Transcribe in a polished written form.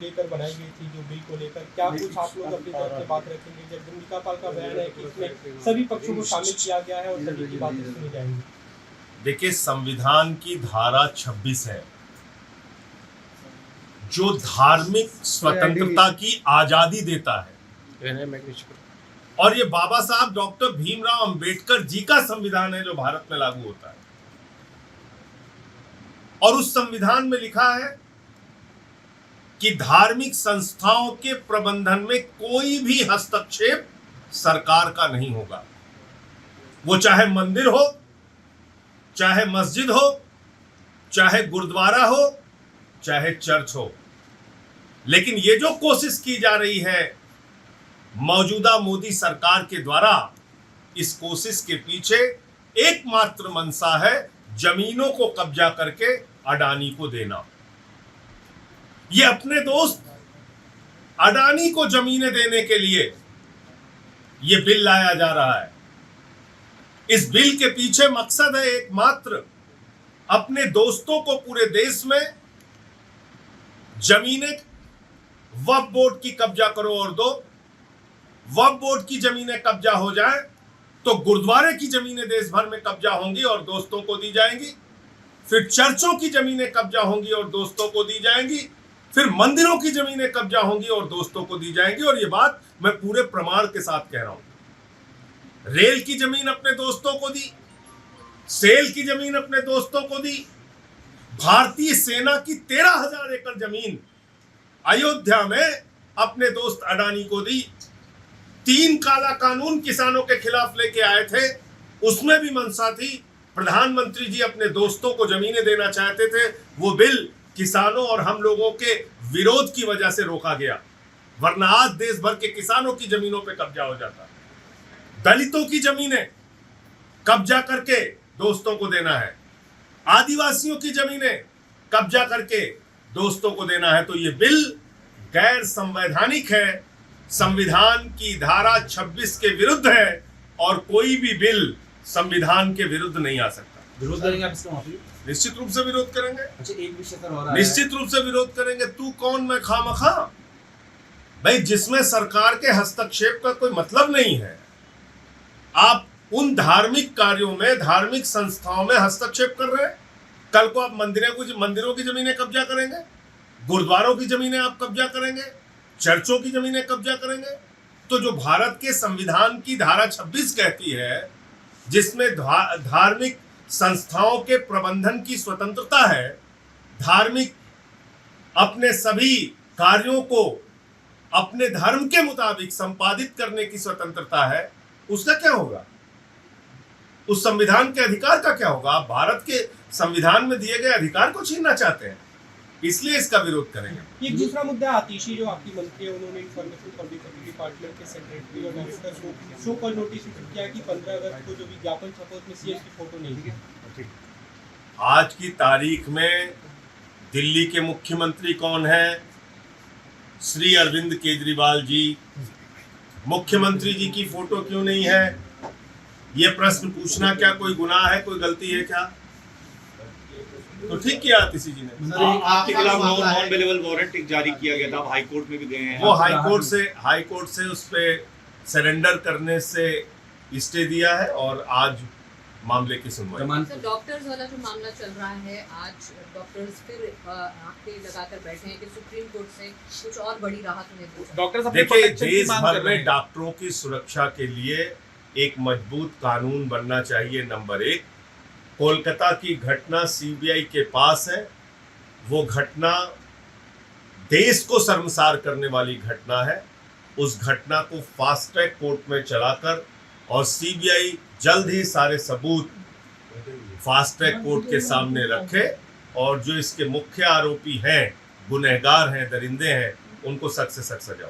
लेकर बनाई गई थी जो बिल को लेकर, क्या कुछ आप लोग अपनी तरफ से बात रखेंगे? जब भूमिका पाल का बयान है कि इसमें सभी पक्षों को शामिल किया गया है और सभी की बातें सुनी जाएंगी। देखिए, संविधान की धारा 26 है जो धार्मिक स्वतंत्रता की आजादी देता है, और ये बाबा साहब डॉक्टर भीमराव अंबेडकर जी का संविधान है जो भारत में लागू होता है। और उस संविधान में लिखा है कि धार्मिक संस्थाओं के प्रबंधन में कोई भी हस्तक्षेप सरकार का नहीं होगा। वो चाहे मंदिर हो, चाहे मस्जिद हो, चाहे गुरुद्वारा हो, चाहे चर्च हो। लेकिन ये जो कोशिश की जा रही है मौजूदा मोदी सरकार के द्वारा, इस कोशिश के पीछे एकमात्र मंशा है जमीनों को कब्जा करके अडानी को देना। ये अपने दोस्त अडानी को जमीनें देने के लिए ये बिल लाया जा रहा है। इस बिल के पीछे मकसद है एकमात्र अपने दोस्तों को पूरे देश में जमीनें वक्फ बोर्ड की कब्जा करो और दो। वक्फ बोर्ड की जमीनें कब्जा हो जाए तो गुरुद्वारे की जमीनें देश भर में कब्जा होंगी और दोस्तों को दी जाएंगी। फिर चर्चों की जमीनें कब्जा होंगी और दोस्तों को दी जाएंगी। फिर मंदिरों की जमीनें कब्जा होंगी और दोस्तों को दी जाएंगी। और ये बात मैं पूरे प्रमाण के साथ कह रहा हूं। रेल की जमीन अपने दोस्तों को दी, सेल की जमीन अपने दोस्तों को दी, भारतीय सेना की 13,000 एकड़ जमीन अयोध्या में अपने दोस्त अडानी को दी। 3 काला कानून किसानों के खिलाफ लेके आए थे, उसमें भी मंशा थी। प्रधानमंत्री जी अपने दोस्तों को जमीनें देना चाहते थे। वो बिल किसानों और हम लोगों के विरोध की वजह से रोका गया, वरना आज देश भर के किसानों की जमीनों पे कब्जा हो जाता। दलितों की जमीनें कब्जा करके दोस्तों को देना है, आदिवासियों की जमीनें कब्जा करके दोस्तों को देना है। तो ये बिल गैर संवैधानिक है, संविधान की धारा 26 के विरुद्ध है, और कोई भी बिल संविधान के विरुद्ध नहीं आ सकता। विरोध करेंगे आप इसका? निश्चित रूप से विरोध करेंगे। अच्छा, एक विषय पर और निश्चित रूप से विरोध करेंगे। तू कौन मैं खामखा? भाई, जिसमें सरकार के हस्तक्षेप का कोई मतलब नहीं है, आप उन धार्मिक कार्यों में, धार्मिक संस्थाओं में हस्तक्षेप कर रहे हैं। कल को आप मंदिरों की जमीनें कब्जा करेंगे, गुरुद्वारों की जमीनें आप कब्जा करेंगे, चर्चों की जमीनें कब्जा करेंगे। तो जो भारत के संविधान की धारा 26 कहती है, जिसमें धार्मिक संस्थाओं के प्रबंधन की स्वतंत्रता है, धार्मिक अपने सभी कार्यों को अपने धर्म के मुताबिक संपादित करने की स्वतंत्रता है, उसका क्या होगा? उस संविधान के अधिकार का क्या होगा? आप भारत के संविधान में दिए गए अधिकार को छीनना चाहते हैं, इसलिए इसका विरोध करेंगे। एक दूसरा मुद्दा आतिशी जो आपकी मंत्री है, उन्होंने इंफॉर्मेशन पब्लिक डिपार्टमेंट के सेक्रेटरी और डायरेक्टर को शो कॉज नोटिस किया कि 15 अगस्त को जो विज्ञापन छपा उसमें सीएस की फोटो नहीं है। आज की तारीख में दिल्ली के मुख्यमंत्री कौन है? श्री अरविंद केजरीवाल जी। मुख्यमंत्री जी की फोटो क्यों नहीं है? ये प्रश्न पूछना क्या कोई गुनाह है, कोई गलती है क्या? तो ठीक किया आतिशी जी ने। आपके खिलाफ नॉन अवेलेबल वारंट जारी किया गया था, हाई कोर्ट में भी गए हैं। वो हाई कोर्ट से उस पे सरेंडर करने से स्टे दिया है और आज मामले की सुनवाई। सर, डॉक्टर्स वाला जो मामला चल रहा है, आज डॉक्टर्स फिर आंखें लगाकर बैठे हैं कि सुप्रीम कोर्ट से कुछ और बड़ी राहत उन्हें दे। डॉक्टर्स देखिए, देश भर में डॉक्टरों की सुरक्षा के लिए एक मजबूत कानून बनना चाहिए। नंबर 1, कोलकाता की घटना सीबीआई के पास है। वो घटना देश को शर्मसार करने वाली घटना है। उस घटना को फास्ट ट्रैक कोर्ट में चलाकर और सीबीआई जल्द ही सारे सबूत फास्ट ट्रैक कोर्ट के सामने रखे, और जो इसके मुख्य आरोपी हैं, गुनहगार हैं, दरिंदे हैं, उनको सख्त से सख्त सजा।